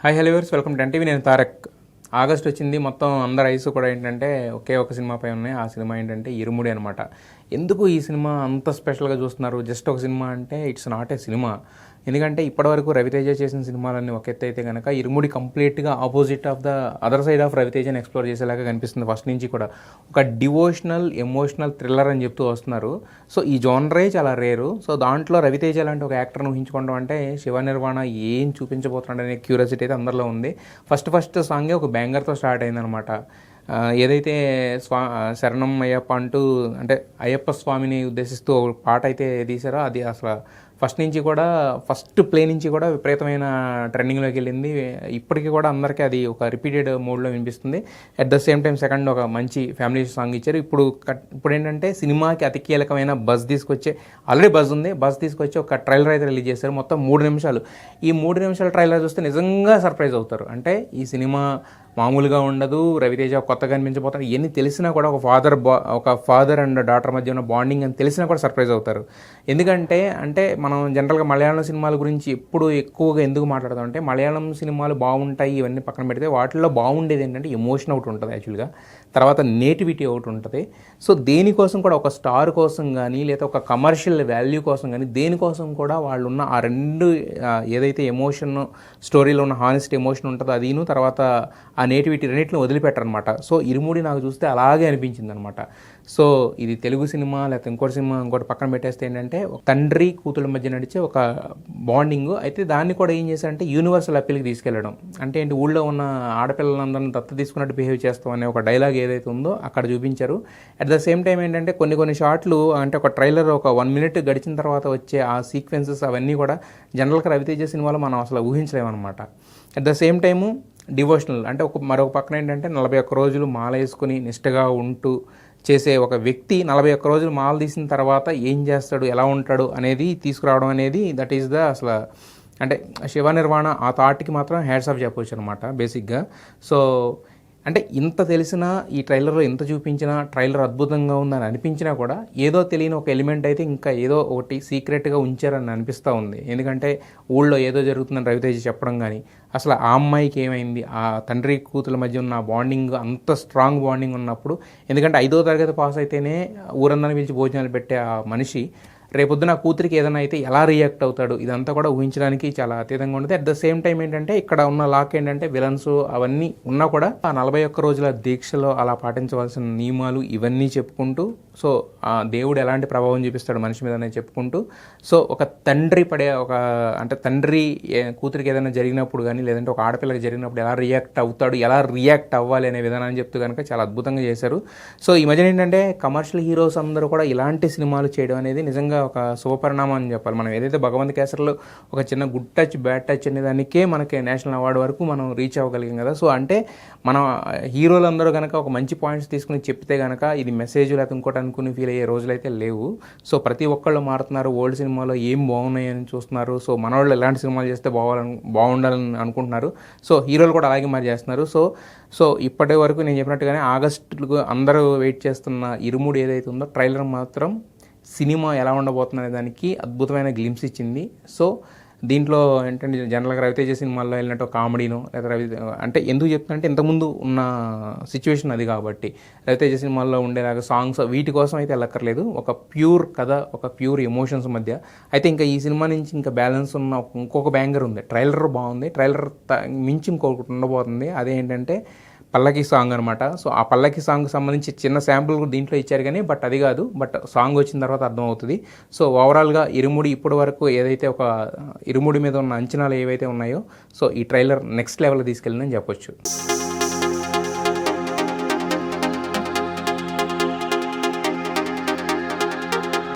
Hi hello viewers, welcome to NTV. నేను Tarak. August వచ్చింది, మొత్తం అందరి ఐస్ కూడా ఏంటంటే ఒకే ఒక సినిమాపై ఉన్నాయి. ఆ సినిమా ఏంటంటే ఇరుముడి అనమాట. ఎందుకు ఈ సినిమా అంత స్పెషల్గా చూస్తున్నారు? జస్ట్ ఒక సినిమా అంటే ఇట్స్ నాట్ ఏ సినిమా. ఎందుకంటే ఇప్పటివరకు రవితేజ చేసిన సినిమాలన్నీ ఒక ఎత్తు అయితే కనుక ఇరుముడి కంప్లీట్గా opposite of the other side of రవితేజని ఎక్స్ప్లోర్ చేసేలాగా కనిపిస్తుంది. ఫస్ట్ నుంచి కూడా ఒక డివోషనల్ ఎమోషనల్ థ్రిల్లర్ అని చెప్తూ వస్తున్నారు. సో ఈ జోనరే చాలా రేరు. సో దాంట్లో రవితేజ లాంటి ఒక యాక్టర్ను ఊహించుకోవడం అంటే శివ నిర్వాణ ఏం చూపించబోతున్నాడు అనే క్యూరియాసిటీ అయితే అందరిలో ఉంది. ఫస్ట్ సాంగే ఒక బ్యాంగర్తో స్టార్ట్ అయిందనమాట. ఏదైతే శరణం అయ్యప్ప అంటూ అంటే అయ్యప్ప స్వామిని ఉద్దేశిస్తూ పాట అయితే తీశారో అది అసలు ఫస్ట్ నుంచి కూడా ఫస్ట్ ప్లే నుంచి కూడా విపరీతమైన ట్రెండింగ్లోకి వెళ్ళింది. ఇప్పటికీ కూడా అందరికీ అది ఒక రిపీటెడ్ మోడ్లో వినిపిస్తుంది. At the same time second ఒక మంచి ఫ్యామిలీ సాంగ్ ఇచ్చారు. ఇప్పుడు ఏంటంటే సినిమాకి అతి కీలకమైన బజ్ తీసుకొచ్చే, ఆల్రెడీ బజ్ ఉంది, బజ్ తీసుకొచ్చి ఒక ట్రైలర్ అయితే రిలీజ్ చేశారు. మొత్తం 3 నిమిషాలు. ఈ 3 నిమిషాల ట్రైలర్ చూస్తే నిజంగా సర్ప్రైజ్ అవుతారు. అంటే ఈ సినిమా మామూలుగా ఉండదు. రవితేజ కొత్తగా కనిపించబోతారు. ఇవన్నీ తెలిసినా కూడా ఒక ఫాదర్ అండ్ డాటర్ మధ్య ఉన్న బాండింగ్ అని తెలిసినా కూడా సర్ప్రైజ్ అవుతారు. ఎందుకంటే మనం జనరల్గా మలయాళం సినిమాల గురించి ఎప్పుడు ఎక్కువగా ఎందుకు మాట్లాడతాం అంటే, మలయాళం సినిమాలు బాగుంటాయి ఇవన్నీ పక్కన పెడితే వాటిల్లో బాగుండేది ఏంటంటే ఎమోషన్ ఒకటి ఉంటుంది యాక్చువల్గా, తర్వాత నేటివిటీ ఒకటి ఉంటుంది. సో దేనికోసం కూడా ఒక స్టార్ కోసం కానీ లేదా ఒక కమర్షియల్ వాల్యూ కోసం కానీ దేనికోసం కూడా వాళ్ళు ఉన్న ఆ రెండు ఏదైతే ఎమోషన్ స్టోరీలో ఉన్న హానెస్ట్ ఎమోషన్ ఉంటుందో అదిను తర్వాత ఆ నేటివిటీ రెండింటిని వదిలిపెట్టారనమాట. సో ఇరుముడి నాకు చూస్తే అలాగే అనిపించింది అనమాట. సో ఇది తెలుగు సినిమా లేకపోతే ఇంకోటి పక్కన పెట్టేస్తే ఏంటంటే తండ్రి కూతుళ్ళ మధ్య నడిచే ఒక బాండింగ్ అయితే దాన్ని కూడా ఏం చేశారంటే యూనివర్సల్ అప్పీల్కి తీసుకెళ్ళడం. అంటే ఏంటి, ఊళ్ళో ఉన్న ఆడపిల్లలందరినీ దత్త తీసుకున్నట్టు బిహేవ్ చేస్తాం అనే ఒక డైలాగ్ ఏదైతే ఉందో అక్కడ చూపించారు. అట్ ద సేమ్ టైం ఏంటంటే కొన్ని షాట్లు అంటే ఒక ట్రైలర్ ఒక 1 minute గడిచిన తర్వాత వచ్చే ఆ సీక్వెన్సెస్ అవన్నీ కూడా జనరల్గా రవితేజ సినిమాలో మనం అసలు ఊహించలేమన్నమాట. At the same time devotional అంటే మరొక పక్కన ఏంటంటే 41 రోజులు మాల వేసుకుని నిష్టగా ఉంటూ చేసే ఒక వ్యక్తి 41 రోజులు మాల తీసిన తర్వాత ఏం చేస్తాడు, ఎలా ఉంటాడు అనేది తీసుకురావడం అనేది దట్ ఈస్ ద అసలు అంటే శివ నిర్వాణ ఆ థాట్కి మాత్రం హ్యాట్స్ ఆఫ్ చెప్పవచ్చు అనమాట బేసిక్గా. సో అంటే ఇంత తెలిసినా ఈ ట్రైలర్లో ఎంత చూపించినా ట్రైలర్ అద్భుతంగా ఉందని అనిపించినా కూడా ఏదో తెలియని ఒక ఎలిమెంట్ అయితే ఇంకా ఏదో ఒకటి సీక్రెట్గా ఉంచారని అనిపిస్తూ ఉంది. ఎందుకంటే ఊళ్ళో ఏదో జరుగుతుందని రవితేజ చెప్పడం కానీ, అసలు ఆ అమ్మాయికి ఏమైంది, ఆ తండ్రి కూతుల మధ్య ఉన్న బాండింగ్ అంత స్ట్రాంగ్ బాండింగ్ ఉన్నప్పుడు, ఎందుకంటే 5వ తరగతి పాస్ అయితేనే ఊరందరిని పిలిచి భోజనాలు పెట్టే ఆ మనిషి రేపొద్దున కూతురికి ఏదైనా అయితే ఎలా రియాక్ట్ అవుతాడు, ఇదంతా కూడా ఊహించడానికి చాలా అతీతంగా ఉంటుంది. అట్ ద సేమ్ టైం ఏంటంటే ఇక్కడ ఉన్న లాక్ ఏంటంటే విలన్స్ అవన్నీ ఉన్నా కూడా ఆ 41 రోజుల దీక్షలో అలా పాటించవలసిన నియమాలు ఇవన్నీ చెప్పుకుంటూ, సో ఆ దేవుడు ఎలాంటి ప్రభావం చూపిస్తాడు మనిషి మీద అనేది చెప్పుకుంటూ, సో ఒక తండ్రి అంటే తండ్రి కూతురికి ఏదైనా జరిగినప్పుడు కానీ లేదంటే ఒక ఆడపిల్లకి జరిగినప్పుడు ఎలా రియాక్ట్ అవుతాడు, ఎలా రియాక్ట్ అవ్వాలి అనే విధానాన్ని చెప్తూ కనుక చాలా అద్భుతంగా చేశారు. సో ఈ మధ్యన ఏంటంటే కమర్షియల్ హీరోస్ అందరూ కూడా ఇలాంటి సినిమాలు చేయడం అనేది నిజంగా ఒక శుభపరిణామం అని చెప్పాలి. మనం ఏదైతే భగవంత్ కేసరిలో ఒక చిన్న గుడ్ టచ్ బ్యాడ్ టచ్ అనే దానికే మనకి నేషనల్ అవార్డు వరకు మనం రీచ్ అవ్వగలిగాం కదా. సో అంటే మన హీరోలందరూ కనుక ఒక మంచి పాయింట్స్ తీసుకుని చెప్తే కనుక ఇది మెసేజ్ లేకపోతే ఇంకోటి అనుకుని ఫీల్ అయ్యే రోజులైతే లేవు. సో ప్రతి ఒక్కళ్ళు మారుతున్నారు. ఓల్డ్ సినిమాలో ఏం బాగున్నాయని చూస్తున్నారు. సో మన వాళ్ళు ఎలాంటి సినిమాలు చేస్తే బాగుండాలని అనుకుంటున్నారు. సో హీరోలు కూడా అలాగే మరి చేస్తున్నారు. సో ఇప్పటి వరకు నేను చెప్పినట్టుగానే ఆగస్టుకు అందరూ వెయిట్ చేస్తున్న ఇరుముడి ఏదైతే ఉందో ట్రైలర్ మాత్రం సినిమా ఎలా ఉండబోతుంది అనే దానికి అద్భుతమైన గ్లిమ్స్ ఇచ్చింది. సో దీంట్లో ఏంటంటే జనరల్గా రవితేజ సినిమాల్లో వెళ్ళినట్టు కామెడీను లేదా అంటే ఎందుకు చెప్తుందంటే ఇంతకుముందు ఉన్న సిచ్యువేషన్ అది కాబట్టి రవితేజ సినిమాల్లో ఉండేలాగా సాంగ్స్ వీటి కోసం అయితే వెళ్ళక్కర్లేదు. ఒక ప్యూర్ కథ, ఒక ప్యూర్ ఎమోషన్స్ మధ్య అయితే ఇంకా ఈ సినిమా నుంచి ఇంకా బ్యాలెన్స్ ఉన్న ఇంకొక బ్యాంగర్ ఉంది. ట్రైలర్ బాగుంది. ట్రైలర్ మించి ఇంకొకటి ఉండబోతుంది. అదేంటంటే పల్లకి సాంగ్ అనమాట. సో ఆ పల్లకి సాంగ్కి సంబంధించి చిన్న శాంపుల్ కూడా దీంట్లో ఇచ్చారు కానీ బట్ అది కాదు, బట్ సాంగ్ వచ్చిన తర్వాత అర్థమవుతుంది. సో ఓవరాల్గా ఇరుముడి ఇప్పటి వరకు ఏదైతే ఒక ఇరుముడి మీద ఉన్న అంచనాలు ఏవైతే ఉన్నాయో సో ఈ ట్రైలర్ నెక్స్ట్ లెవెల్ తీసుకెళ్ళిందని చెప్పొచ్చు.